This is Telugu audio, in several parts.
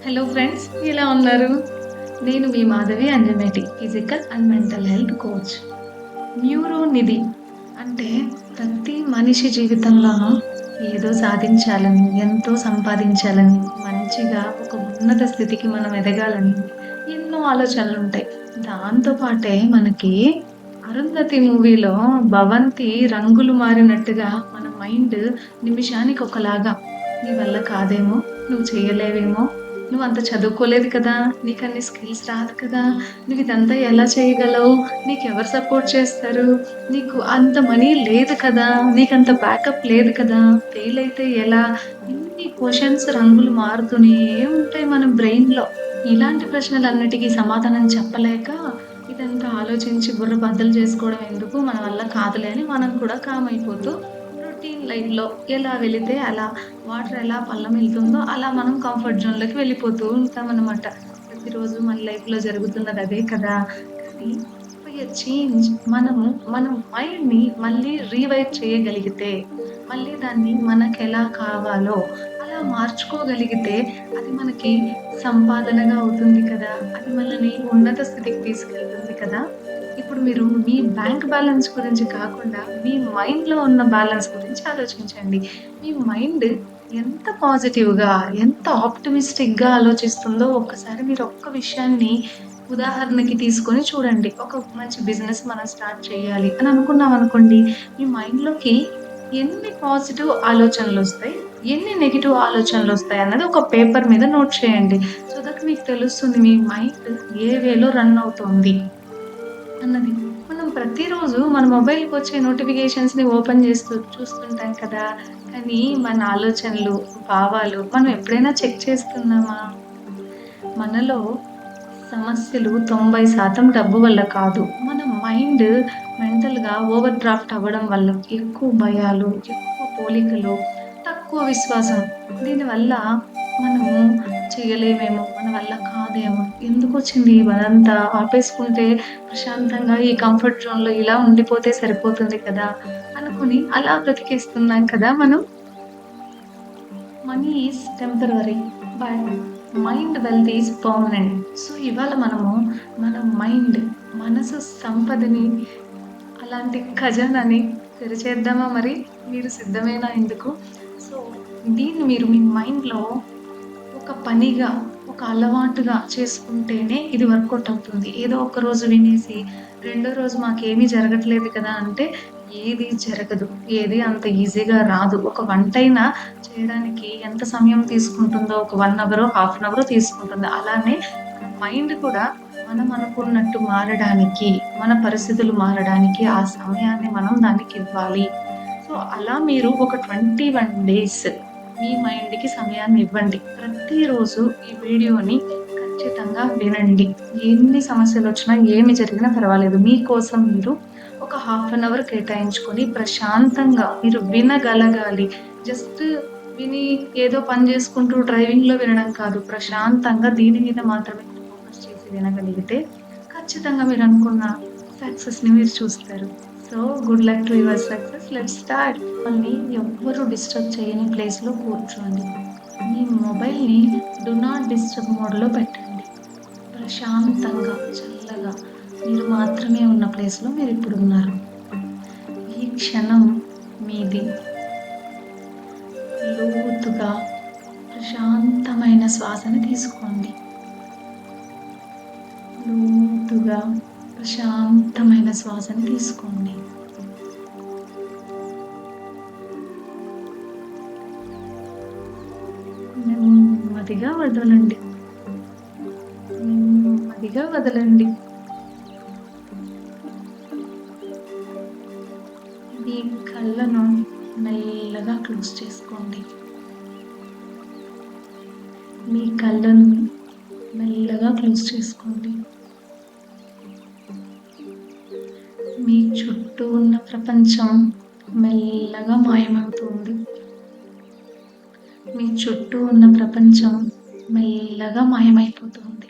హలో ఫ్రెండ్స్, ఎలా ఉన్నారు? నేను మీ Madhavi Anjameti, physical and mental health coach. న్యూరోనిధి అంటే ప్రతి మనిషి జీవితంలోనూ ఏదో సాధించాలని, ఎంతో సంపాదించాలని, మంచిగా ఒక ఉన్నత స్థితికి మనం ఎదగాలని ఎన్నో ఆలోచనలుంటాయి. దాంతో పాటే మనకి 'అరుంధతి' మూవీలో భవంతి రంగులు మారినట్టుగా మన మైండ్ నిమిషానికి ఒకలాగా నీ వల్ల కాదేమో, నువ్వు చేయలేవేమో, నువ్వంత చదువుకోలేదు కదా! నీకన్ని స్కిల్స్ రాదు కదా! నువ్విదంతా ఎలా చేయగలవు? నీకెవరు సపోర్ట్ చేస్తారు? నీకు అంత మనీ లేదు కదా! నీకంత బ్యాకప్ లేదు కదా! ఫెయిలయితే ఎలా? ఇన్ని క్వెషన్స్ రంగులు మారుతూనే ఉంటాయి మన బ్రెయిన్‌లో. ఇలాంటి ప్రశ్నలన్నిటికి సమాధానం చెప్పలేక, ఇదంతా ఆలోచించి బుర్ర బద్దలు చేసుకోవడం ఎందుకు? మన వల్ల కాదులే అని మనం కూడా కామ్ అయిపోతూ రొటీన్ లైఫ్‌లో ఎలా వెళితే అలా వాటర్ ఎలా పళ్ళెమెళ్తుందో అలా మనం కంఫర్ట్ జోన్‌లోకి వెళ్ళిపోతూ ఉంటామనమాట. ప్రతిరోజు మన లైఫ్‌లో జరుగుతున్నది అదే కదా! కానీ బై ఎ చేంజ్ మనము మన మైండ్‌ని మళ్ళీ రీవైర్ చేయగలిగితే, మళ్ళీ దాన్ని మనకెలా కావాలో అలా మార్చుకోగలిగితే అది మనకి సంపాదనగా అవుతుంది కదా! అది మనల్ని ఉన్నత స్థితికి తీసుకెళ్తుంది కదా! ఇప్పుడు మీరు మీ బ్యాంక్ బ్యాలెన్స్ గురించి కాకుండా, మీ మైండ్‌లో ఉన్న బ్యాలెన్స్ గురించి ఆలోచించండి. మీ మైండ్ ఎంత పాజిటివ్‌గా, ఎంత ఆప్టిమిస్టిక్‌గా ఆలోచిస్తుందో ఒక్కసారి మీరు ఒక్క విషయాన్ని ఉదాహరణకి తీసుకొని చూడండి. ఒక మంచి బిజినెస్ మనం స్టార్ట్ చేయాలి అని అనుకున్నామనుకోండి, మీ మైండ్‌లోకి ఎన్ని పాజిటివ్ ఆలోచనలొస్తాయి, ఎన్ని నెగెటివ్ ఆలోచనలొస్తాయి అన్నది ఒక పేపర్ మీద నోట్ చేయండి. సో దట్ మీకు తెలుస్తుంది మీ మైండ్ ఏ వేలో రన్ అవుతోంది అన్నది. మనం ప్రతిరోజు మన మొబైల్‌కొచ్చే నోటిఫికేషన్స్‌ని ఓపెన్ చేస్తూ చూస్తుంటాం కదా! కానీ మన ఆలోచనలు, భావాలు మనం ఎప్పుడైనా చెక్ చేస్తున్నామా? మనలో సమస్యలు 90% డబ్బు వల్ల కాదు. మన మైండ్ మెంటల్‌గా ఓవర్ డ్రాఫ్ట్ అవ్వడం వల్ల. ఎక్కువ భయాలు, ఎక్కువ పోలికలు, తక్కువ విశ్వాసం. దీనివల్ల మనము చేయలేమేమో, మన వల్ల కాదేమో, ఎందుకొచ్చింది ఈ బాధంతా ఆపేసుకుంటే ప్రశాంతంగా ఈ కంఫర్ట్ జోన్‌లో ఇలా ఉండిపోతే సరిపోతుంది కదా! అనుకుని అలా బ్రతికేస్తున్నాం కదా మనం. Money is temporary. But mind wealth is permanent. So, ఇవాళ మనము మన మైండ్, మనసు సంపదని, అలాంటి ఖజానాని తెరిచేద్దామా మరి? మీరు సిద్ధమేనా ఇందుకు? సో, దీన్ని మీరు మీ మైండ్‌లో ఒక పనిగా, ఒక అలవాటుగా చేసుకుంటేనే ఇది వర్కౌట్ అవుతుంది. ఏదో ఒక రోజు వినేసి, రెండో రోజు మాకేమీ జరగట్లేదు కదా! అంటే ఏది జరగదు. ఏది అంత ఈజీగా రాదు. ఒక వంటైనా చేయడానికి ఎంత సమయం తీసుకుంటుందో ఒక 1 అవరో, హాఫ్ అన్ అవరో తీసుకుంటుంది. అలానే మన మైండ్ కూడా మనం అనుకున్నట్టు మారడానికి, మన పరిస్థితులు మారడానికి ఆ సమయాన్ని మనం దానికివ్వాలి. సో, అలా మీరు ఒక 21 డేస్ మీ మైండ్‌కి సమయాన్ని ఇవ్వండి. ప్రతిరోజు ఈ వీడియోని ఖచ్చితంగా వినండి. ఎన్ని సమస్యలొచ్చినా, ఏమి జరిగినా పర్వాలేదు. మీకోసం మీరు ఒక హాఫ్ అన్ అవర్ కేటాయించుకొని ప్రశాంతంగా మీరు వినగలగాలి. జస్ట్ విని ఏదో పని జేసుకుంటూ డ్రైవింగ్‌లో వినడం కాదు. ప్రశాంతంగా దీని మీద మాత్రమే మీరు ఫోకస్ చేసి వినగలిగితే ఖచ్చితంగా మీరనుకున్న సక్సెస్‌ని మీరు చూస్తారు. So, good luck to your success. Let's start. మిమ్మల్ని ఎవ్వరు డిస్టర్బ్ చేయని ప్లేస్‌లో కూర్చోండి. మీ మొబైల్‌ని డు నాట్ డిస్టర్బ్ మోడ్‌లో పెట్టండి. ప్రశాంతంగా, చల్లగా మీరు మాత్రమే ఉన్న ప్లేస్‌లో మీరిప్పుడున్నారు. ఈ క్షణం మీది. లోతుగా, ప్రశాంతమైన శ్వాసను తీసుకోండి. లోతుగా, ప్రశాంతమైన శ్వాసను తీసుకోండి. నెమ్మదిగా వదలండి. నెమ్మదిగా వదలండి. మీ కళ్ళను మెల్లగా క్లోజ్ చేసుకోండి. మీ కళ్ళను మెల్లగా క్లోజ్ చేసుకోండి. మీ చుట్టూ ఉన్న ప్రపంచం మెల్లగా మాయమవుతుంది. మీ చుట్టూ ఉన్న ప్రపంచం మెల్లగా మాయమైపోతుంది.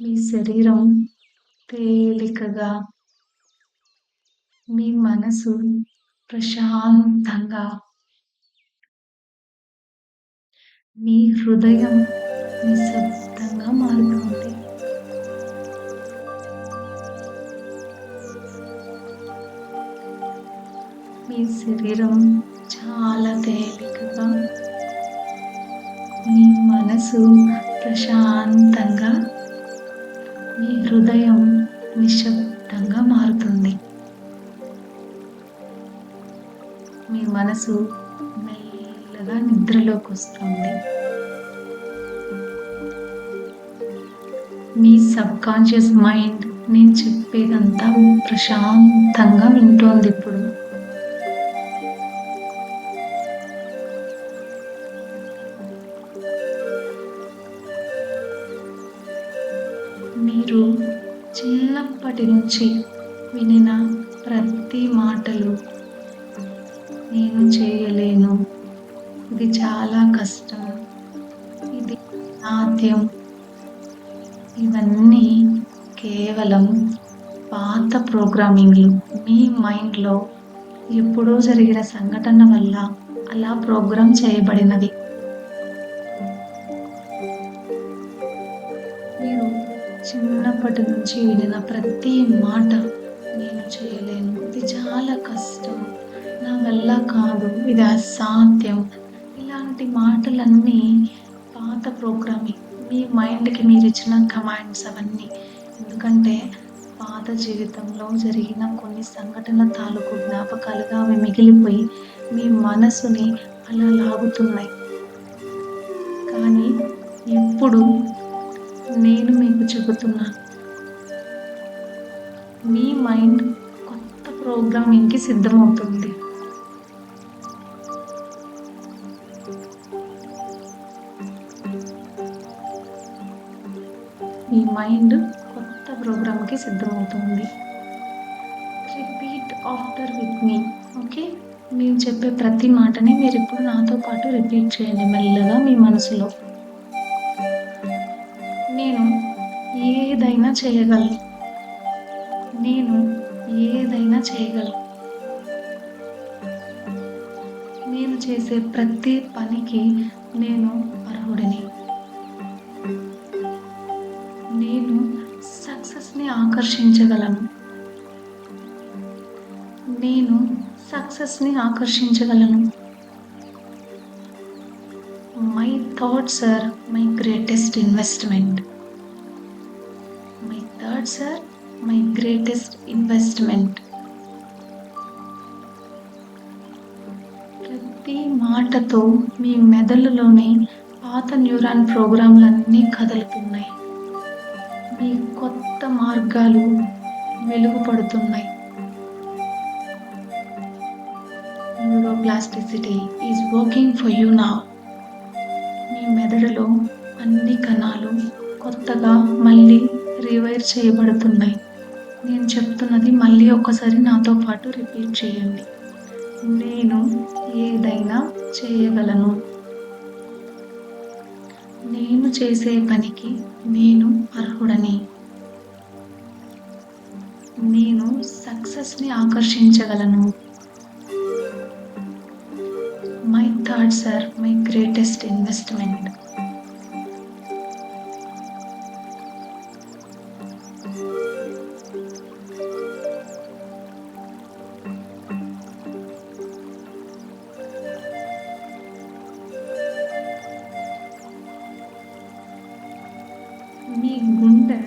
మీ శరీరం తేలికగా, మీ మనసు ప్రశాంతంగా, మీ హృదయం నిశ్శబ్దంగా మారుతుంది. మీ శరీరం చాలా తేలికగా, మీ మనసు ప్రశాంతంగా, మీ హృదయం నిశ్శబ్దంగా మారుతుంది. మీ మనసు మెల్లగా నిద్రలోకొస్తుంది. మీ సబ్‌కాన్షియస్ మైండ్ నేను చెప్పేదంతా ప్రశాంతంగా వింటోందిప్పుడు. మీరు చిన్నప్పటి నుంచి వినిన ప్రతి మాటలు నేను చేయలేను, ఇది చాలా కష్టం, ఇది సాధ్యం, ఇవన్నీ కేవలం పాత ప్రోగ్రామింగ్‌లు. మీ మైండ్‌లో ఎప్పుడో జరిగిన సంఘటన వల్ల అలా ప్రోగ్రామ్ చేయబడినవి. మీరు చిన్నప్పటి నుంచి వినిన ప్రతి మాట నేను చేయలేను, ఇది చాలా కష్టం, నా వల్ల కాదు, ఇది అసాధ్యం, ఇలాంటి మాటలన్నీ పాత ప్రోగ్రామింగ్. మీ మైండ్‌కి మీరిచ్చిన కమాండ్స్ అవన్నీ. ఎందుకంటే పాత జీవితంలో జరిగిన కొన్ని సంఘటనల తాలూకు జ్ఞాపకాలుగా అవి మిగిలిపోయి మీ మనసుని అలా లాగుతున్నాయి. కానీ ఇప్పుడు నేను మీకు చెబుతున్నాను. మీ మైండ్ కొత్త ప్రోగ్రామింగ్‌కి సిద్ధమవుతుంది. మీ మైండ్ కొత్త ప్రోగ్రామ్‌కి సిద్ధమవుతుంది. Repeat after with me. Okay? నేను చెప్పే ప్రతి మాటని మీరిప్పుడు నాతో పాటు రిపీట్ చేయండి మెల్లగా మీ మనసులో. నేను ఏదైనా చేయగలను. నేను ఏదైనా చేయగలను. నేను చేసే ప్రతి పనికి నేను అర్హుడిని. నేను సక్సెస్‌ని ఆకర్షించగలను. నేను సక్సెస్‌ని ఆకర్షించగలను. My thoughts are my greatest investment. My thoughts are my greatest investment. ప్రతి మాటతో మీ మెదడులోని పాత న్యూరాన్ ప్రోగ్రామ్‌లన్నీ కదులుతున్నాయి. మీ కొత్త మార్గాలు వెలుగుపడుతున్నాయి. Neuroplasticity is working for you now. మీ మెదడులో అన్ని కణాలు కొత్తగా మళ్ళీ రీవైర్ చేయబడుతున్నాయి. నేను చెప్తున్నది మళ్ళీ ఒకసారి నాతో పాటు రిపీట్ చేయండి. నేను ఏదైనా చేయగలను. నేను చేసే పనికి నేను అర్హుడని. నేను సక్సెస్‌ని ఆకర్షించగలను. My thoughts are my greatest investment. మీ గుండె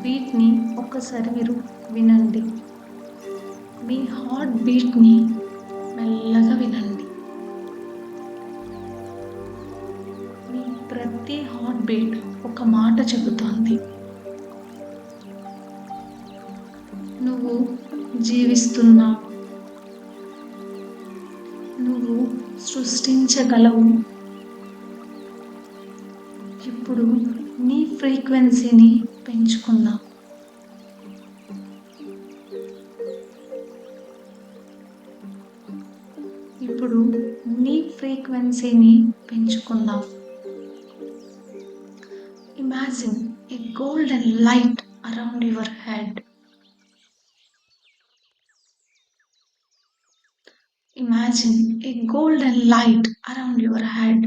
బీట్‌ని ఒక్కసారి మీరు వినండి. మీ హార్ట్ బీట్‌ని మెల్లగా వినండి. మీ ప్రతి హార్ట్ బీట్ ఒక మాట చెబుతోంది. నువ్వు జీవిస్తున్నావు. నువ్వు సృష్టించగలవు. ఇప్పుడు నీ ఫ్రీక్వెన్సీని పెంచుకుందాం. ఇప్పుడు నీ ఫ్రీక్వెన్సీని పెంచుకుందాం. Imagine a golden light around your head. Imagine a golden light around your head.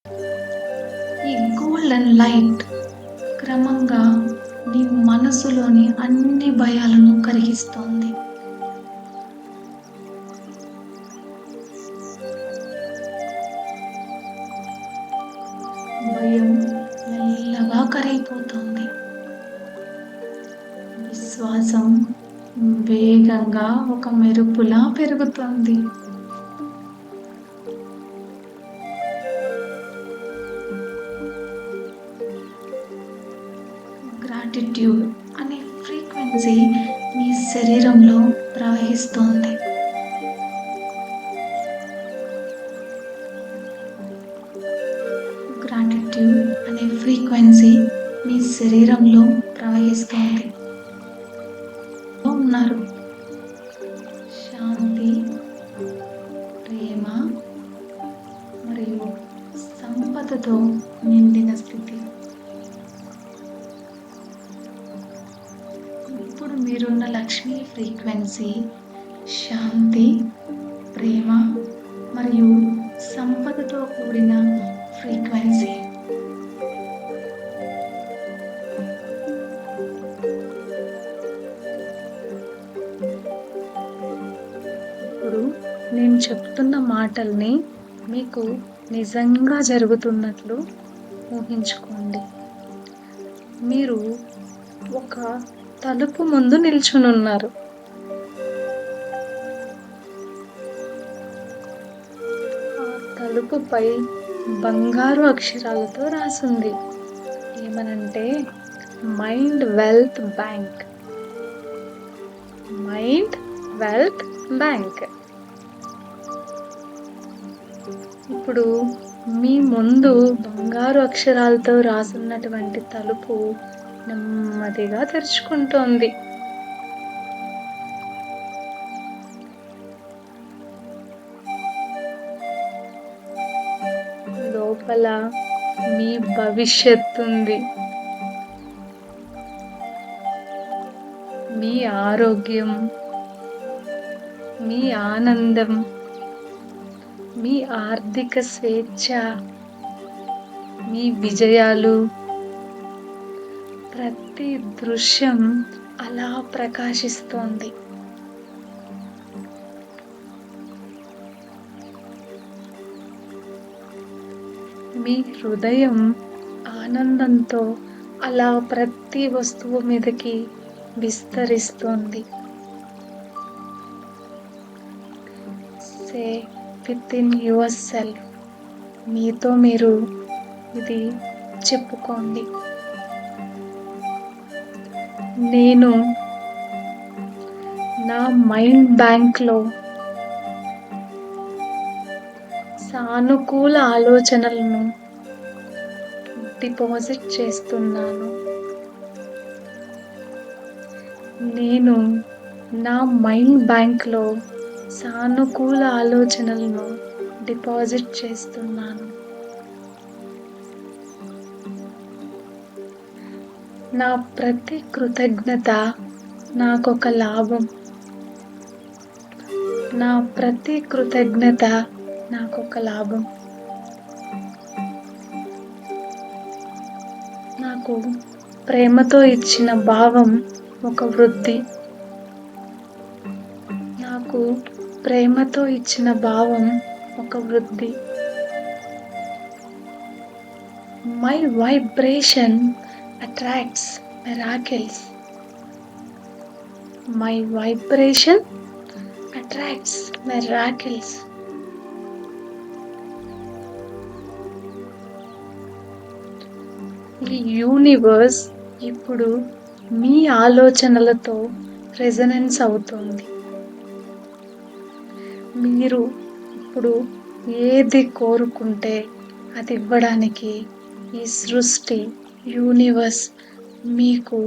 ఈ గోల్డెన్ లైట్ క్రమంగా నీ మనసులోని అన్ని భయాలను కరిగిస్తోంది. భయం మెల్లగా కరిగిపోతోంది. విశ్వాసం వేగంగా ఒక మెరుపులా పెరుగుతోంది. గ్రాటిట్యూడ్ అనే ఫ్రీక్వెన్సీ మీ శరీరంలో ప్రవహిస్తోంది. గ్రాటిట్యూడ్ అనే ఫ్రీక్వెన్సీ మీ శరీరంలో ప్రవహిస్తోంది. ఉన్నారు శాంతి, ప్రేమ మరియు సంపదతో నిండిన స్థితి. ఇప్పుడు మీరున్న లక్ష్మీ ఫ్రీక్వెన్సీ శాంతి, ప్రేమ మరియు సంపదతో కూడిన ఫ్రీక్వెన్సీ. ఇప్పుడు నేను చెప్తున్న మాటల్ని మీకు నిజంగా జరుగుతున్నట్లు ఊహించుకోండి. మీరు ఒక తలుపు ముందు నిల్చునున్నారు. ఆ తలుపుపై బంగారు అక్షరాలతో రాసుంది. ఏమనంటే mind wealth bank. Mind wealth bank. ఇప్పుడు మీ ముందు బంగారు అక్షరాలతో రాసున్నటువంటి తలుపు నెమ్మదిగా తెరుచుకుంటోంది. లోపల మీ భవిష్యత్తు ఉంది. మీ ఆరోగ్యం, మీ ఆనందం, మీ ఆర్థిక స్వేచ్ఛ, మీ విజయాలు, ప్రతి దృశ్యం అలా ప్రకాశిస్తోంది. మీ హృదయం ఆనందంతో అలా ప్రతి వస్తువు మీదకి విస్తరిస్తోంది. సే విత్ ఇన్ యువర్ సెల్ఫ్, మీతో మీరు ఇది చెప్పుకోండి. నేను నా మైండ్ బ్యాంక్లో సానుకూల ఆలోచనలను డిపాజిట్ చేస్తున్నాను. నేను నా మైండ్ బ్యాంక్లో సానుకూల ఆలోచనలను డిపాజిట్ చేస్తున్నాను. నా ప్రతి కృతజ్ఞత నాకొక లాభం. నా ప్రతి కృతజ్ఞత నాకొక లాభం. నాకు ప్రేమతో ఇచ్చిన భావం ఒక వృద్ధి. నాకు ప్రేమతో ఇచ్చిన భావం ఒక వృద్ధి. My vibration attracts miracles. My vibration attracts miracles. ఈ యూనివర్స్ ఇప్పుడు మీ ఆలోచనలతో రెజొనెన్స్ అవుతుంది. మీరు ఇప్పుడు ఏది కోరుకుంటే అది ఇవ్వడానికి ఈ సృష్టి, యూనివర్స్ మీకు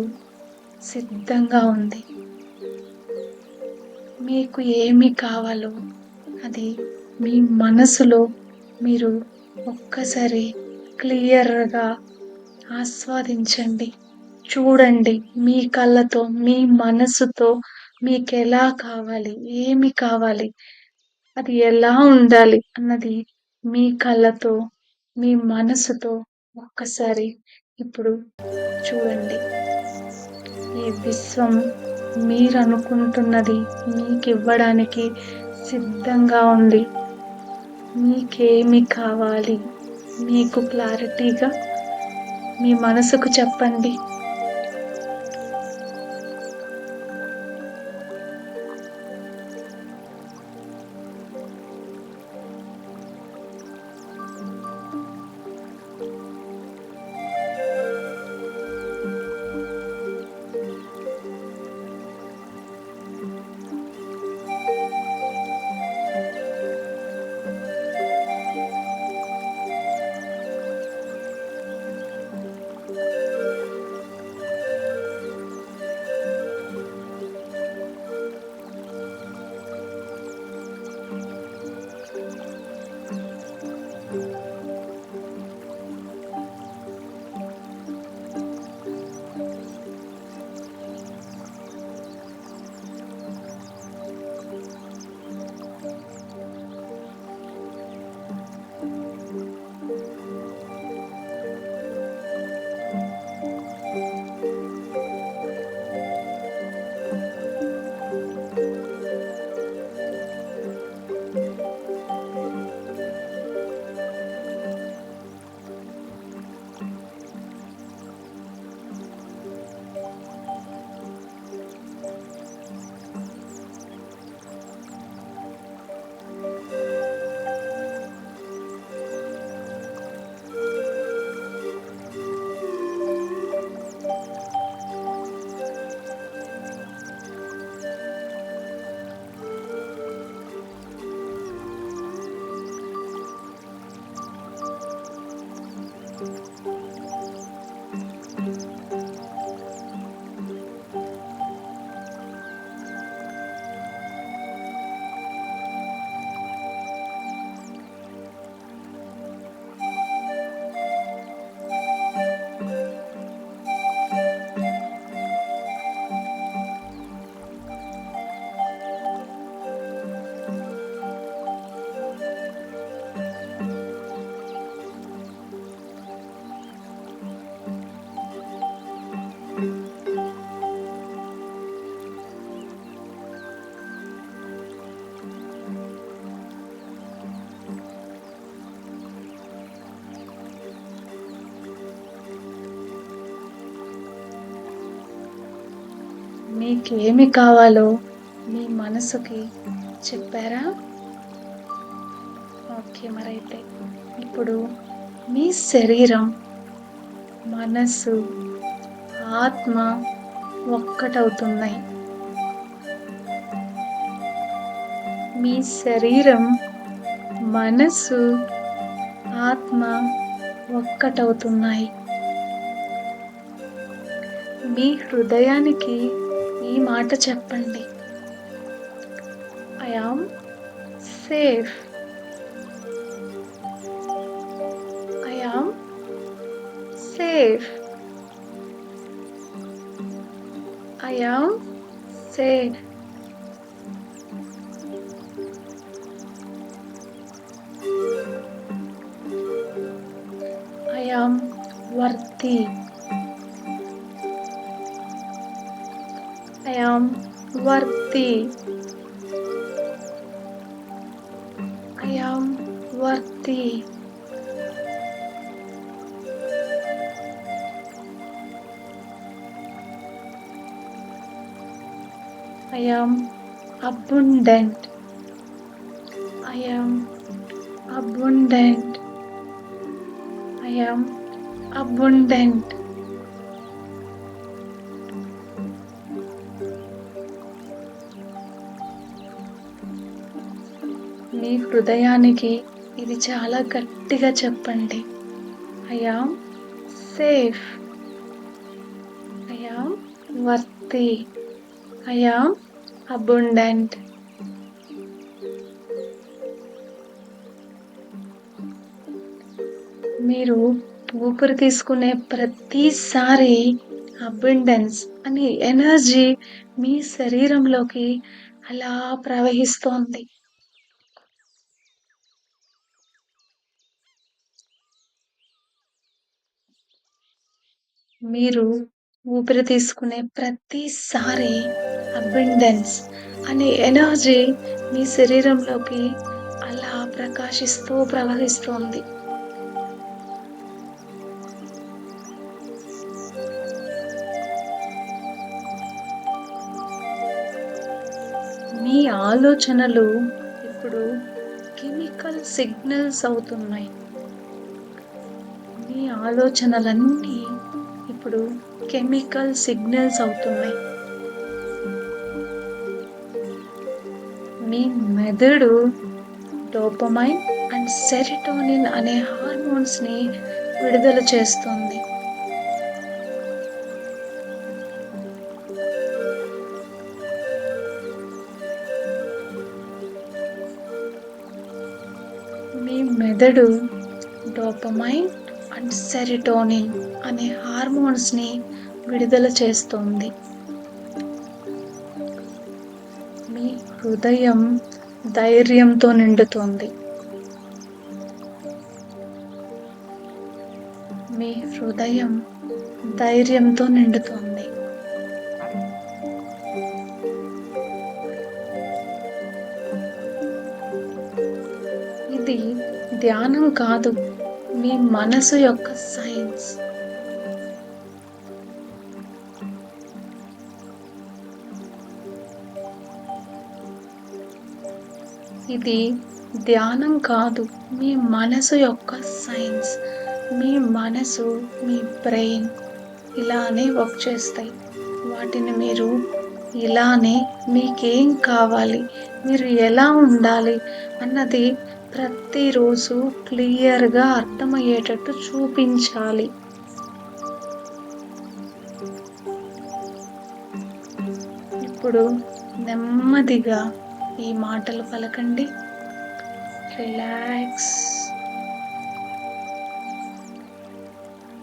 సిద్ధంగా ఉంది. మీకు ఏమి కావాలో అది మీ మనసులో మీరు ఒక్కసారి క్లియర్గా ఆస్వాదించండి. చూడండి మీ కళ్ళతో, మీ మనసుతో మీకు ఎలా కావాలి, ఏమి కావాలి, అది ఎలా ఉండాలి అన్నది మీ కళ్ళతో మీ మనసుతో ఒక్కసారి ఇప్పుడు చూడండి. ఈ విశ్వం మీరనుకుంటున్నది మీకివ్వడానికి సిద్ధంగా ఉంది. మీకేమి కావాలి? మీకు క్లారిటీగా మీ మనసుకు చెప్పండి. మీకేమి కావాలో మీ మనసుకి చెప్పారా? ఓకే. మరైతే ఇప్పుడు మీ శరీరం, మనసు, ఆత్మ ఒక్కటవుతున్నాయి. మీ శరీరం, మనసు, ఆత్మ ఒక్కటవుతున్నాయి. మీ హృదయానికి ఈ మాట చెప్పండి. I am safe. I am safe. I am safe. I am worthy. I am worthy. I am worthy. I am abundant. I am abundant. I am abundant. మీ హృదయానికి ఇది చాలా గట్టిగా చెప్పండి. I am safe. I am worthy. I am abundant. మీరు ఊపిరి తీసుకునే ప్రతిసారి అబుండెన్స్ అనే ఎనర్జీ మీ శరీరంలోకి అలా ప్రవహిస్తోంది. మీరు ఊపిరి తీసుకునే ప్రతిసారి అబండెన్స్ అనే ఎనర్జీ మీ శరీరంలోకి అలా ప్రకాశిస్తూ ప్రవహిస్తోంది. మీ ఆలోచనలు ఇప్పుడు కెమికల్ సిగ్నల్స్ అవుతున్నాయి. మీ ఆలోచనలన్నీ ఇప్పుడు కెమికల్ సిగ్నల్స్ అవుతున్నాయి. మీ మెదడు డోపమైన్ అండ్ సెరటోనిన్ అనే హార్మోన్స్‌ని విడుదల చేస్తుంది. మీ మెదడు డోపమైన్ అండ్ సెరటోనిన్ అనే హార్మోన్స్‌ని విడుదల చేస్తుంది. మీ హృదయం ధైర్యంతో నిండుతోంది. మీ హృదయం ధైర్యంతో నిండుతోంది. ఇది ధ్యానం కాదు, మీ మనసు యొక్క సైన్స్. ఇది ధ్యానం కాదు, మీ మనసు యొక్క సైన్స్. మీ మనసు, మీ బ్రెయిన్ ఇలానే వర్క్ చేస్తాయి. వాటిని మీరు ఇలానే మీకేం కావాలి, మీరు ఎలా ఉండాలి అన్నది ప్రతిరోజు క్లియర్‌గా అర్థమయ్యేటట్టు చూపించాలి. ఇప్పుడు నెమ్మదిగా ఈ మాటలు పలకండి. Relax,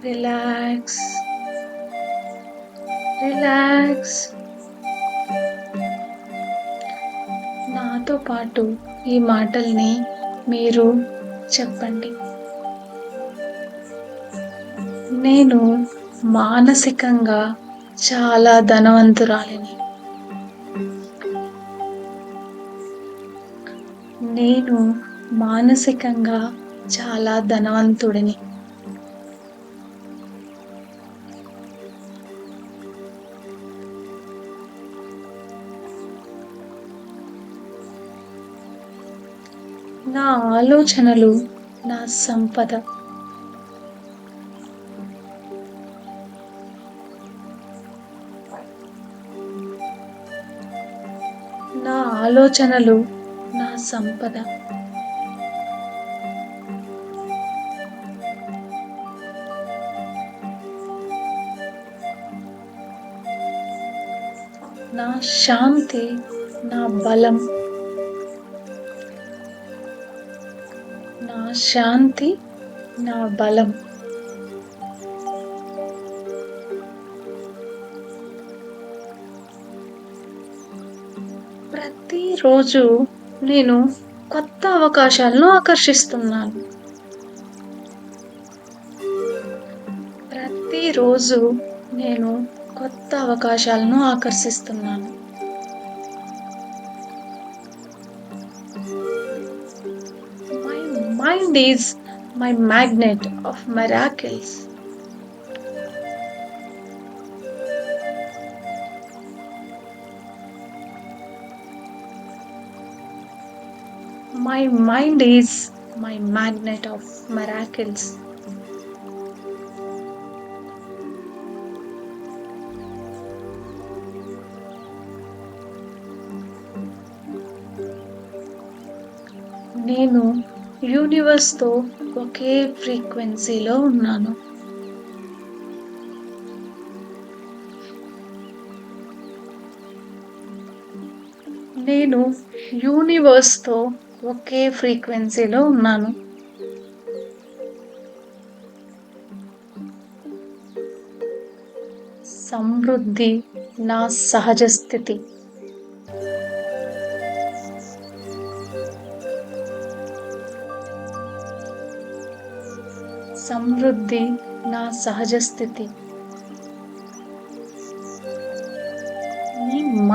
relax, relax. నాతో పాటు ఈ మాటల్ని మీరు చెప్పండి. నేను మానసికంగా చాలా ధనవంతురాలిని. నేను మానసికంగా చాలా ధనవంతుడిని. నా ఆలోచనలు నా సంపద. నా ఆలోచనలు నా సంపద. నా శాంతి నా బలం. నా శాంతి నా బలం. ప్రతిరోజు నేను కొత్త అవకాశాలను ఆకర్షిస్తున్నాను. ప్రతిరోజు నేను కొత్త అవకాశాలను ఆకర్షిస్తున్నాను. My mind is my magnet of miracles. My mind is my magnet of miracles. నేను యూనివర్స్‌తో ఒకే ఫ్రీక్వెన్సీలో ఉన్నాను. నేను యూనివర్స్‌తో ఒకే ఫ్రీక్వెన్సీలో ఉన్నాను. సమృద్ధి నా సహజ స్థితి. సమృద్ధి నా సహజ స్థితి.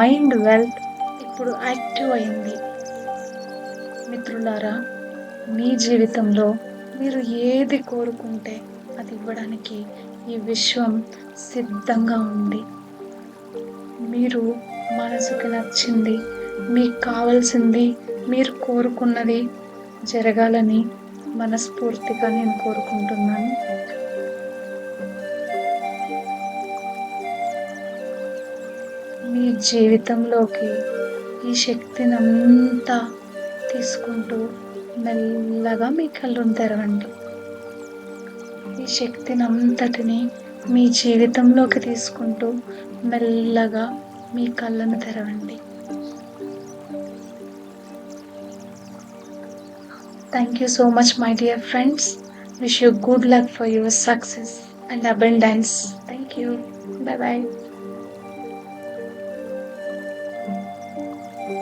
మైండ్ వెల్త్ ఇప్పుడు యాక్టివ్ అయింది. మిత్రులారా, మీ జీవితంలో మీరు ఏది కోరుకుంటే అది ఇవ్వడానికి ఈ విశ్వం సిద్ధంగా ఉంది. మీరు మనసుకి నచ్చింది, మీకు కావాల్సింది, మీరు కోరుకున్నది జరగాలని మనస్ఫూర్తిగా నేను కోరుకుంటున్నాను. మీ జీవితంలోకి ఈ శక్తినంతా తీసుకుంటూ మెల్లగా మీ కళ్ళను తెరవండి. ఈ శక్తినంతటిని మీ జీవితంలోకి తీసుకుంటూ మెల్లగా మీ కళ్ళను తెరవండి. Thank you so much, my dear friends. Wish you good luck for your success and abundance. Thank you. Bye bye.